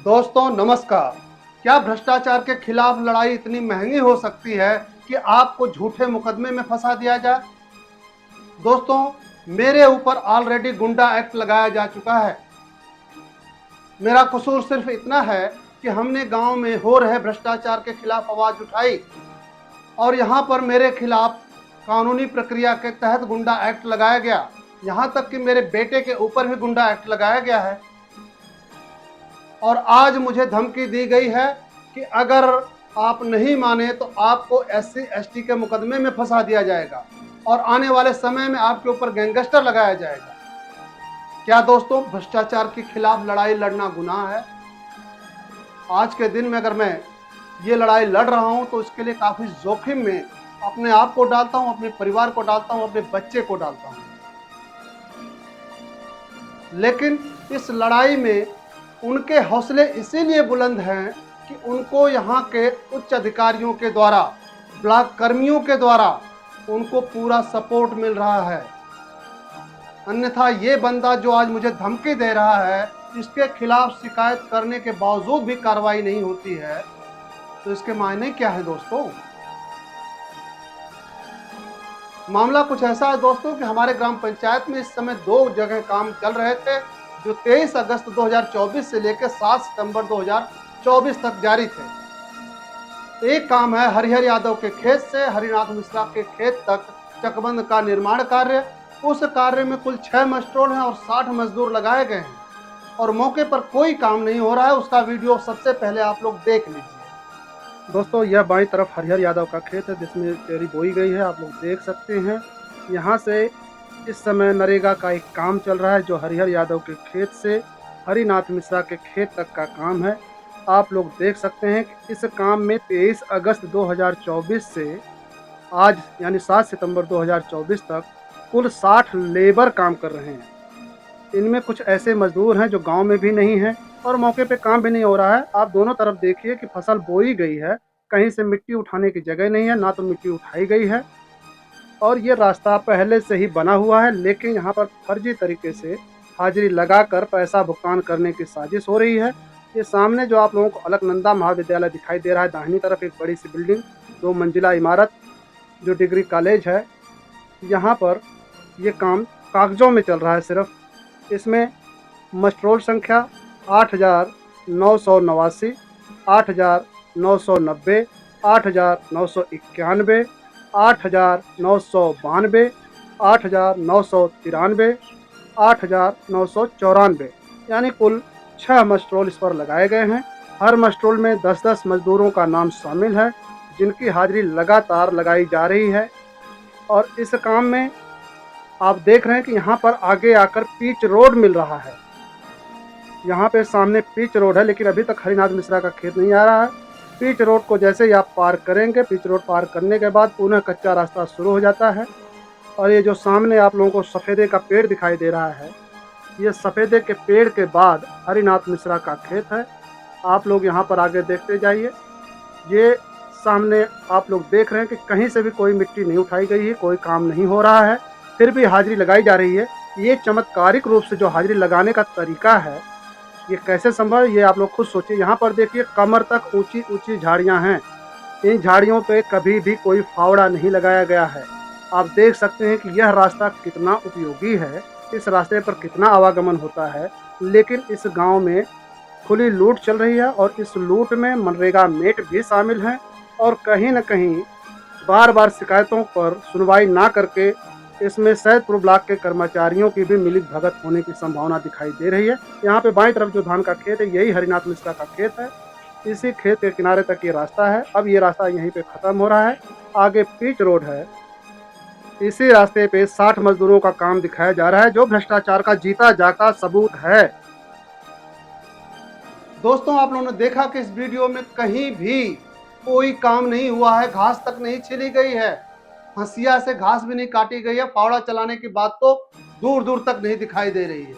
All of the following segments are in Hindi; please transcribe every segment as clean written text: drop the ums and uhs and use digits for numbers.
दोस्तों नमस्कार। क्या भ्रष्टाचार के खिलाफ लड़ाई इतनी महंगी हो सकती है कि आपको झूठे मुकदमे में फंसा दिया जाए? दोस्तों, मेरे ऊपर ऑलरेडी गुंडा एक्ट लगाया जा चुका है। मेरा कसूर सिर्फ इतना है कि हमने गांव में हो रहे भ्रष्टाचार के खिलाफ आवाज उठाई और यहां पर मेरे खिलाफ कानूनी प्रक्रिया के तहत गुंडा एक्ट लगाया गया। यहां तक कि मेरे बेटे के ऊपर भी गुंडा एक्ट लगाया गया है और आज मुझे धमकी दी गई है कि अगर आप नहीं माने तो आपको SC/ST के मुकदमे में फंसा दिया जाएगा और आने वाले समय में आपके ऊपर गैंगस्टर लगाया जाएगा। क्या दोस्तों, भ्रष्टाचार के खिलाफ लड़ाई लड़ना गुनाह है? आज के दिन में अगर मैं ये लड़ाई लड़ रहा हूं तो इसके लिए काफ़ी जोखिम में अपने आप को डालता हूं, अपने परिवार को डालता हूं, अपने बच्चे को डालता हूं। लेकिन इस लड़ाई में उनके हौसले इसीलिए बुलंद हैं कि उनको यहाँ के उच्च अधिकारियों के द्वारा, ब्लॉक कर्मियों के द्वारा उनको पूरा सपोर्ट मिल रहा है। अन्यथा ये बंदा जो आज मुझे धमकी दे रहा है, इसके खिलाफ शिकायत करने के बावजूद भी कार्रवाई नहीं होती है, तो इसके मायने क्या है दोस्तों? मामला कुछ ऐसा है दोस्तों कि हमारे ग्राम पंचायत में इस समय 2 जगह काम चल रहे थे जो 23 अगस्त 2024 से लेकर 7 सितंबर 2024 तक जारी थे। एक काम है हरिहर यादव के खेत से हरिनाथ मिश्रा के खेत तक चकबंद का निर्माण कार्य। उस कार्य में कुल 6 मजदूर हैं और 60 मजदूर लगाए गए हैं और मौके पर कोई काम नहीं हो रहा है। उसका वीडियो सबसे पहले आप लोग देख लीजिए। दोस्तों, यह बाईं तरफ हरिहर यादव का खेत है जिसमें चेरी बोई गई है, आप लोग देख सकते हैं। यहाँ से इस समय नरेगा का एक काम चल रहा है जो हरिहर यादव के खेत से हरिनाथ मिश्रा के खेत तक का काम है। आप लोग देख सकते हैं कि इस काम में 23 अगस्त 2024 से आज यानी 7 सितंबर 2024 तक कुल 60 लेबर काम कर रहे हैं। इनमें कुछ ऐसे मजदूर हैं जो गांव में भी नहीं हैं और मौके पे काम भी नहीं हो रहा है। आप दोनों तरफ देखिए कि फसल बोई गई है, कहीं से मिट्टी उठाने की जगह नहीं है, ना तो मिट्टी उठाई गई है और ये रास्ता पहले से ही बना हुआ है, लेकिन यहाँ पर फर्जी तरीके से हाजिरी लगाकर पैसा भुगतान करने की साजिश हो रही है। ये सामने जो आप लोगों को अलकनंदा महाविद्यालय दिखाई दे रहा है, दाहिनी तरफ एक बड़ी सी बिल्डिंग 2 मंजिला इमारत जो डिग्री कॉलेज है, यहाँ पर ये काम कागजों में चल रहा है सिर्फ। इसमें मस्ट्रोल संख्या 8,989, 8,990, 8,991, 8,992, 8,993, 8,994 यानी कुल 6 मस्ट्रोल इस पर लगाए गए हैं। हर मस्ट्रोल में 10-10 मजदूरों का नाम शामिल है जिनकी हाजिरी लगातार लगाई जा रही है। और इस काम में आप देख रहे हैं कि यहाँ पर आगे आकर पिच रोड मिल रहा है। यहाँ पे सामने पिच रोड है, लेकिन अभी तक हरिनाथ मिश्रा का खेत नहीं आ रहा है। पिच रोड को जैसे ही आप पार करेंगे, पिच रोड पार करने के बाद पुनः कच्चा रास्ता शुरू हो जाता है। और ये जो सामने आप लोगों को सफ़ेदे का पेड़ दिखाई दे रहा है, ये सफ़ेदे के पेड़ के बाद हरिनाथ मिश्रा का खेत है। आप लोग यहाँ पर आगे देखते जाइए। ये सामने आप लोग देख रहे हैं कि कहीं से भी कोई मिट्टी नहीं उठाई गई है, कोई काम नहीं हो रहा है, फिर भी हाजिरी लगाई जा रही है। ये चमत्कारिक रूप से जो हाजिरी लगाने का तरीका है, ये कैसे संभव है ये आप लोग खुद सोचिए। यहाँ पर देखिए कमर तक ऊंची ऊंची झाड़ियाँ हैं। इन झाड़ियों पे कभी भी कोई फावड़ा नहीं लगाया गया है। आप देख सकते हैं कि यह रास्ता कितना उपयोगी है, इस रास्ते पर कितना आवागमन होता है, लेकिन इस गांव में खुली लूट चल रही है और इस लूट में मनरेगा मेट भी शामिल हैं और कहीं न कहीं बार बार शिकायतों पर सुनवाई ना करके इसमें सैदपुर ब्लॉक के कर्मचारियों की भी मिलित भगत होने की संभावना दिखाई दे रही है। यहाँ पे बाईं तरफ जो धान का खेत है, यही हरिनाथ मिश्रा का खेत है। इसी खेत के किनारे तक ये रास्ता है। अब ये रास्ता यहीं पे ख़त्म हो रहा है, आगे पिच रोड है। इसी रास्ते पे 60 मजदूरों का काम दिखाया जा रहा है जो भ्रष्टाचार का जीता जागता सबूत है। दोस्तों, आप लोगों ने देखा कि इस वीडियो में कहीं भी कोई काम नहीं हुआ है, घास तक नहीं छिली गई है, हंसिया से घास भी नहीं काटी गई है, फावड़ा चलाने की बात तो दूर दूर तक नहीं दिखाई दे रही है।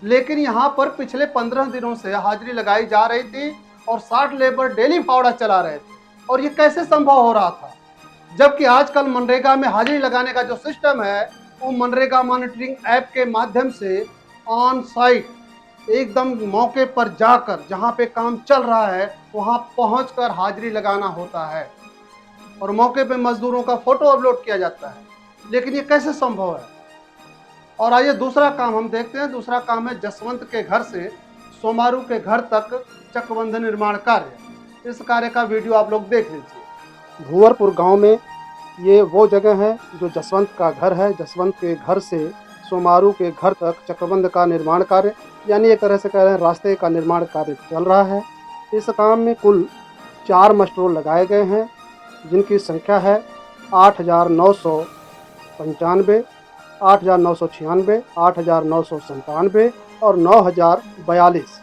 लेकिन यहाँ पर पिछले 15 दिनों से हाजिरी लगाई जा रही थी और 60 लेबर डेली फावड़ा चला रहे थे। और ये कैसे संभव हो रहा था, जबकि आजकल मनरेगा में हाजिरी लगाने का जो सिस्टम है वो मनरेगा मॉनिटरिंग ऐप के माध्यम से ऑन साइट एकदम मौके पर जाकर, जहाँ पे काम चल रहा है वहाँ पहुँचकर हाजिरी लगाना होता है और मौके पे मजदूरों का फोटो अपलोड किया जाता है। लेकिन ये कैसे संभव है? और आइए दूसरा काम हम देखते हैं। दूसरा काम है जसवंत के घर से सोमारू के घर तक चकबंध निर्माण कार्य। इस कार्य का वीडियो आप लोग देख लीजिए। भुवरपुर गांव में ये वो जगह है जो जसवंत का घर है। जसवंत के घर से सोमारू के घर तक चकबंध का निर्माण कार्य, यानी एक तरह से कह रहे हैं रास्ते का निर्माण कार्य चल रहा है। इस काम में कुल 4 मस्टरोल लगाए गए हैं, जिनकी संख्या है 8,995, 8,996, 8,997 और 9,042।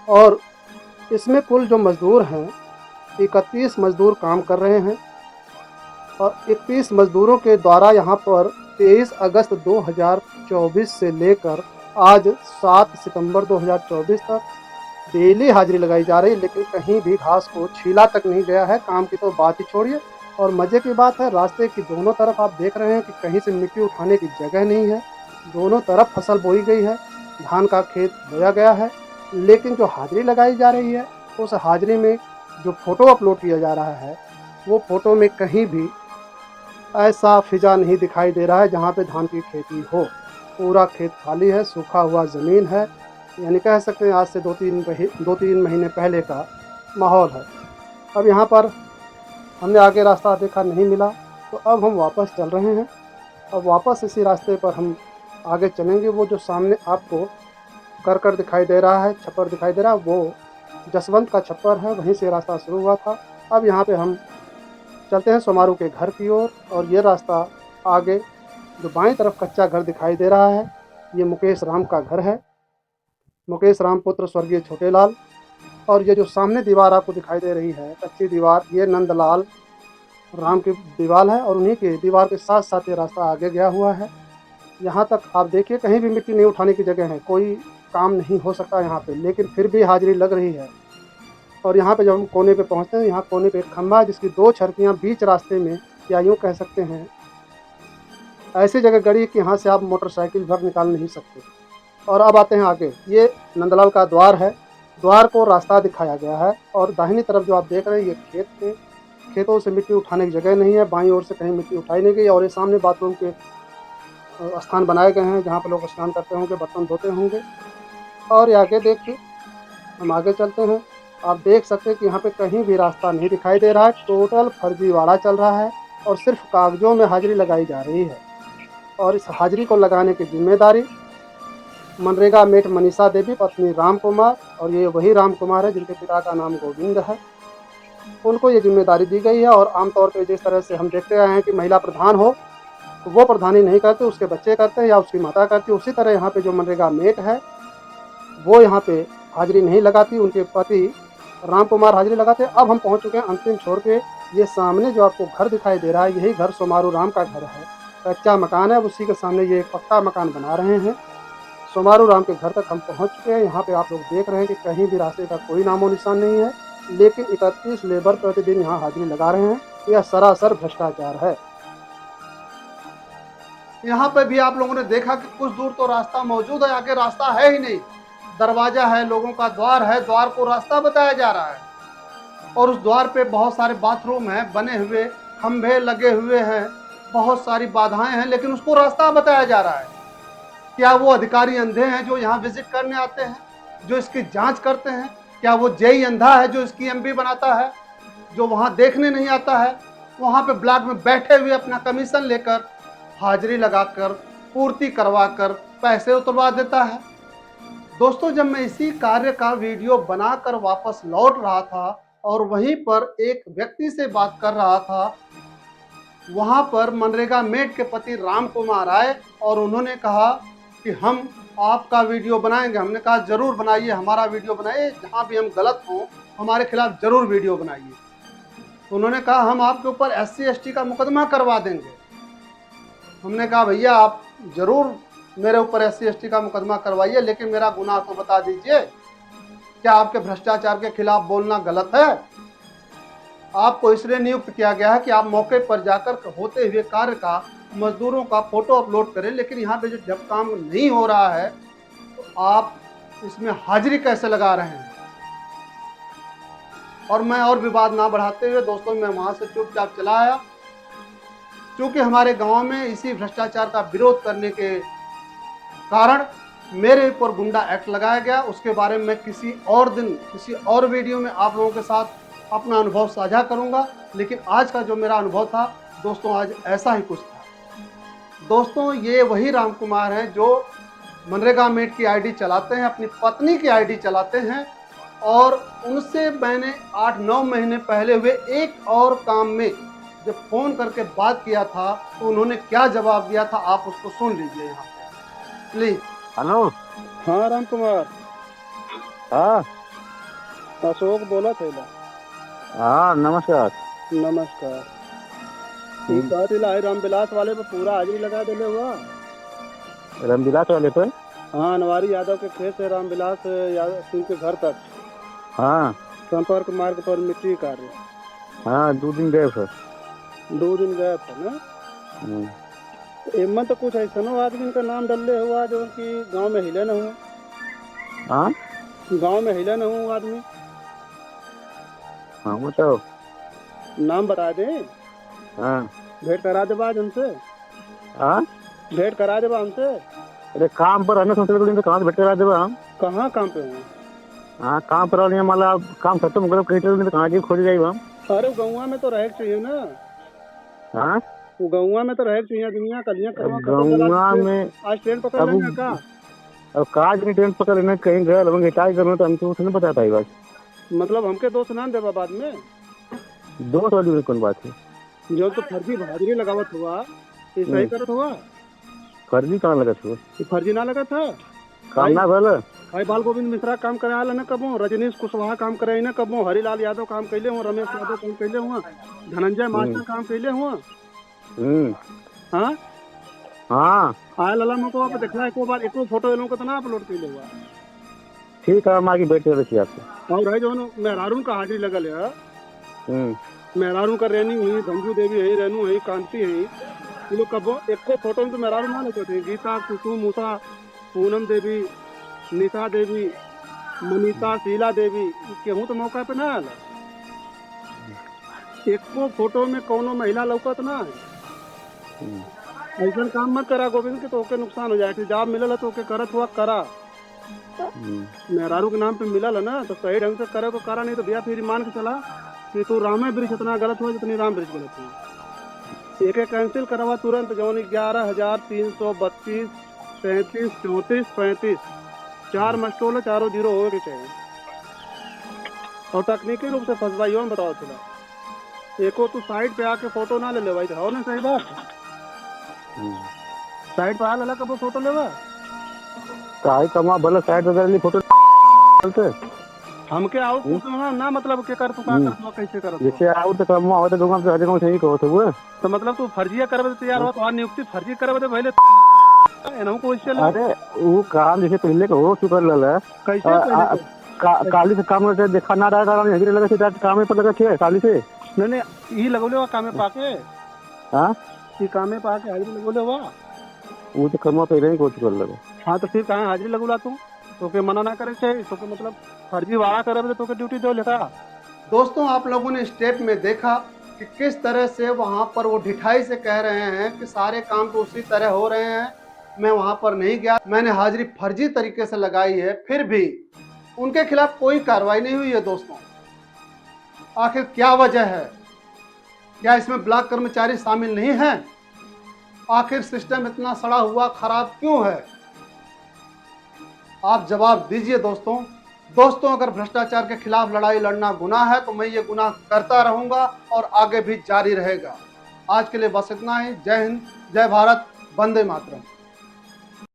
और इसमें कुल जो मज़दूर हैं 31 मज़दूर काम कर रहे हैं और 31 मज़दूरों के द्वारा यहाँ पर 23 अगस्त 2024 से लेकर आज 7 सितंबर 2024 तक डेली हाजिरी लगाई जा रही है। लेकिन कहीं भी घास को छीला तक नहीं गया है। काम की तो बात ही छोड़िए। और मज़े की बात है, रास्ते की दोनों तरफ आप देख रहे हैं कि कहीं से मिट्टी उठाने की जगह नहीं है। दोनों तरफ फसल बोई गई है, धान का खेत बोया गया है। लेकिन जो हाजिरी लगाई जा रही है, उस हाजिरी में जो फ़ोटो अपलोड किया जा रहा है, वो फ़ोटो में कहीं भी ऐसा फिजा नहीं दिखाई दे रहा है जहाँ पे धान की खेती हो। पूरा खेत खाली है, सूखा हुआ ज़मीन है। यानी कह सकते हैं आज से 2-3 महीने पहले का माहौल है। अब यहाँ पर हमने आगे रास्ता देखा, नहीं मिला, तो अब हम वापस चल रहे हैं। अब वापस इसी रास्ते पर हम आगे चलेंगे। वो जो सामने आपको करकट दिखाई दे रहा है, छप्पर दिखाई दे रहा है, वो जसवंत का छप्पर है, वहीं से रास्ता शुरू हुआ था। अब यहाँ पे हम चलते हैं सोमारू के घर की ओर। और ये रास्ता आगे जो बाईं तरफ कच्चा घर दिखाई दे रहा है, ये मुकेश राम का घर है। मुकेश राम पुत्र स्वर्गीय छोटेलाल। और ये जो सामने दीवार आपको दिखाई दे रही है, कच्ची दीवार, ये नंदलाल राम की दीवार है और उन्हीं की दीवार के साथ साथ ये रास्ता आगे गया हुआ है। यहाँ तक आप देखिए, कहीं भी मिट्टी नहीं उठाने की जगह है, कोई काम नहीं हो सकता यहाँ पे, लेकिन फिर भी हाजिरी लग रही है। और यहाँ पे जब हम कोने पे पहुँचते हैं, यहाँ कोने पे एक खंभा है जिसकी 2 छड़कियाँ बीच रास्ते में, या यूँ कह सकते हैं ऐसी जगह गड़ी कि यहाँ से आप मोटरसाइकिल भर निकाल नहीं सकते। और अब आते हैं आगे, ये नंदलाल का द्वार है। द्वार को रास्ता दिखाया गया है और दाहिनी तरफ जो आप देख रहे हैं, ये खेत थे। खेतों से मिट्टी उठाने की जगह नहीं है, बाईं ओर से कहीं मिट्टी उठाई नहीं गई। और ये सामने बाथरूम के स्थान बनाए गए हैं जहाँ पर लोग स्नान करते होंगे, बर्तन धोते होंगे। और ये आगे देखिए, हम आगे चलते हैं। आप देख सकते हैं कि यहाँ पे कहीं भी रास्ता नहीं दिखाई दे रहा है। टोटल फर्जीवाड़ा चल रहा है और सिर्फ कागजों में हाजिरी लगाई जा रही है। और इस हाजिरी को लगाने की जिम्मेदारी मनरेगा मेट मनीषा देवी पत्नी राम कुमार, और ये वही राम कुमार है जिनके पिता का नाम गोविंद है, उनको ये जिम्मेदारी दी गई है। और आमतौर पे जिस तरह से हम देखते आए हैं कि महिला प्रधान हो तो वो प्रधानी नहीं करते, उसके बच्चे करते हैं या उसकी माता करती है, उसी तरह यहाँ पे जो मनरेगा मेट है वो यहाँ पे हाजिरी नहीं लगाती, उनके पति राम कुमार हाजिरी लगाते। अब हम पहुँच चुके हैं अंतिम छोर पे। ये सामने जो आपको घर दिखाई दे रहा है, यही घर सोमारू राम का घर है। कच्चा मकान है, उसी के सामने ये एक पक्का मकान बना रहे हैं। सोमारू राम के घर तक हम पहुंच चुके हैं। यहाँ पे आप लोग देख रहे हैं कि कहीं भी रास्ते का कोई नामो निशान नहीं है, लेकिन 31 लेबर प्रतिदिन यहाँ हाजिरी लगा रहे हैं। यह सरासर भ्रष्टाचार है। यहाँ पे भी आप लोगों ने देखा कि कुछ दूर तो रास्ता मौजूद है, आगे रास्ता है ही नहीं। दरवाजा है, लोगों का द्वार है, द्वार को रास्ता बताया जा रहा है। और उस द्वार पे बहुत सारे बाथरूम हैं बने हुए, खंभे लगे हुए हैं, बहुत सारी बाधाएं हैं, लेकिन उसको रास्ता बताया जा रहा है। क्या वो अधिकारी अंधे हैं जो यहाँ विजिट करने आते हैं, जो इसकी जांच करते हैं? क्या वो जेई अंधा है जो इसकी एमपी बनाता है, जो वहाँ देखने नहीं आता है, वहाँ पे ब्लॉक में बैठे हुए अपना कमीशन लेकर हाजिरी लगाकर पूर्ति करवाकर पैसे उतरवा देता है? दोस्तों, जब मैं इसी कार्य का वीडियो बनाकर वापस लौट रहा था और वहीं पर एक व्यक्ति से बात कर रहा था, वहाँ पर मनरेगा मेट के पति राम कुमार आए और उन्होंने कहा कि हम आपका वीडियो बनाएंगे। हमने कहा जरूर बनाइए, हमारा वीडियो बनाइए, जहाँ भी हम गलत हों हमारे खिलाफ जरूर वीडियो बनाइए। उन्होंने कहा हम आपके ऊपर SC/ST का मुकदमा करवा देंगे। हमने कहा भैया आप जरूर मेरे ऊपर SC/ST का मुकदमा करवाइए, लेकिन मेरा गुनाह तो बता दीजिए। क्या आपके भ्रष्टाचार के खिलाफ बोलना गलत है? आपको इसलिए नियुक्त किया गया है कि आप मौके पर जाकर होते हुए कार्य का, मजदूरों का फोटो अपलोड करें, लेकिन यहाँ पे जब काम नहीं हो रहा है तो आप इसमें हाजिरी कैसे लगा रहे हैं। और मैं और विवाद ना बढ़ाते हुए दोस्तों मैं वहां से चुपचाप चला आया। क्योंकि हमारे गांव में इसी भ्रष्टाचार का विरोध करने के कारण मेरे ऊपर गुंडा एक्ट लगाया गया। उसके बारे में मैं किसी और दिन किसी और वीडियो में आप लोगों के साथ अपना अनुभव साझा करूंगा। लेकिन आज का जो मेरा अनुभव था दोस्तों, आज ऐसा ही कुछ था। दोस्तों ये वही राम कुमार हैं जो मनरेगा मेट की आईडी चलाते हैं, अपनी पत्नी की आईडी चलाते हैं। और उनसे मैंने 8-9 महीने पहले हुए एक और काम में जब फ़ोन करके बात किया था तो उन्होंने क्या जवाब दिया था, आप उसको सुन लीजिए यहाँ पे प्लीज। हेलो। हाँ राम कुमार, हाँ अशोक बोला थे। हाँ नमस्कार। नमस्कार। इस बात इला रामविलास वाले पे पूरा हाजिरी लगा देले हुआ। रामविलास वाले पे? हाँ, नवारी यादव के खेत से रामविलास यादव सिंह के घर तक हाँ संपर्क मार्ग पर मिट्टी कार्य। हाँ 2 दिन गए सर। 2 दिन गए थे ना। एमन तो कुछ ऐसा आदमी का नाम डले हुआ जो कि गांव में हिले न हुआ। हाँ गांव में हिले न हुआ आदमी। हाँ बताओ। नाम बता दे। हाँ भेंट करा दे बाद हमसे। हाँ भेंट करा दे हमसे। अरे काम पर रहने सोचते कहाँ से भेट करा देवा हम? कहाँ काम पे हूँ? हाँ काम पर रहने माला काम खत्म हो गया कहीं तो कहाँ जी खोज जाएगा हम? अरे गौवा में तो रह चाहिए ना। हाँ गौवा में तो रह चाहिए दुनिया कलियां करवा गौवा में आज ट्रेन पकड़ लेंगे का? अब काज नहीं ट्रेन पकड़ लेना कहीं गए लगे टाई करना तो हमको उसने बता पाई बात। मतलब हमके दोस्त नाम देवा बाद में दोस्त वाली कौन बात है? जो तो फर्जी हाजिरी लगावत हुआ ये सही करत हुआ। फर्जी कहाँ लगा था? फर्जी ना लगा था काम ना भला भाई। बाल गोविंद मिश्रा काम कराया ना कबो, रजनीश कुशवाहा काम करे ना कबो, हरिलाल यादव काम कैले हुआ, रमेश यादव काम कैले हुआ, धनंजय मास्टर काम कैले हुआ। हाँ हाँ आया लला मको आप देखला एको बार एको फोटो लोगों को तो ना अपलोड कैले हुआ। ठीक है हम आगे बैठे रखिए आपको। और है जो मेहरारू का हाजिरी लगल है। मेहरारू का रेनी हुई, धंजू देवी है, रेनू है, कांति है। ये लोग कबो एको फोटो में तो मेहरारू ना लेते थे। गीता, कुसुम, उषा, पूनम देवी, नीता देवी, मनीता, शीला देवी केहू तो मौका पे ना आला। एको फोटो में कोनो महिला लौकत ना है। ऐसा काम मत करा गोविंद के तो नुकसान हो जाए। जॉब मिलल तो करत हुआ करा। मेहरारू के नाम पे मिलल है ना तो सही ढंग से करे तो करा, नहीं तो भैया फिर मान के चला कि तू रामे वृक्ष इतना गलत हुआ जितनी राम वृक्ष गलत हुआ। एक कैंसिल करवा तुरंत जौन 11,332 33 34 35 4 मस्टोल 4 जीरो हो के चाहिए। और तकनीकी रूप से फंसवाई हो बताओ चला। एको तू साइड पे आके फोटो ना ले भाई हो ना। सही बात साइड पे आ लला कब फोटो लेवा काहे कमा भला साइड वगैरह ली फोटो चलते हमके आओ ना मतलब के कर तू का कर तू कैसे कर जैसे आओ तो कमा हो तो दुकान से जगह सही कहो तो मतलब तू फर्जिया करबे तैयार हो तो नियुक्ति फर्जी करबे तो पहले एनहु को इससे। अरे वो काम जैसे पहले का हो चुका लला कैसे पहले काली से काम करते देखा ना रहा काम हजरी लगा से काम पर लगा छे काली से नहीं ई लगोले काम में पाके। हां ई काम में पाके हाजिरी लगोले हुआ वो तो कमा पे नहीं कोच कर लगा। हाँ तो फिर कहाँ हाजिरी लगुला तू तो के मना ना करे चाहिए तो के मतलब फर्जी वाला करे तो के ड्यूटी दो लेता। दोस्तों आप लोगों ने स्टेप में देखा कि किस तरह से वहाँ पर वो ढिठाई से कह रहे हैं कि सारे काम तो उसी तरह हो रहे हैं। मैं वहाँ पर नहीं गया, मैंने हाजिरी फर्जी तरीके से लगाई है, फिर भी उनके खिलाफ कोई कार्रवाई नहीं हुई है। दोस्तों आखिर क्या वजह है? क्या इसमें ब्लॉक कर्मचारी शामिल नहीं है? आखिर सिस्टम इतना सड़ा हुआ खराब क्यों है? आप जवाब दीजिए दोस्तों अगर भ्रष्टाचार के खिलाफ लड़ाई लड़ना गुनाह है तो मैं ये गुनाह करता रहूंगा और आगे भी जारी रहेगा। आज के लिए बस इतना ही। जय हिंद, जय भारत, वंदे मातरम।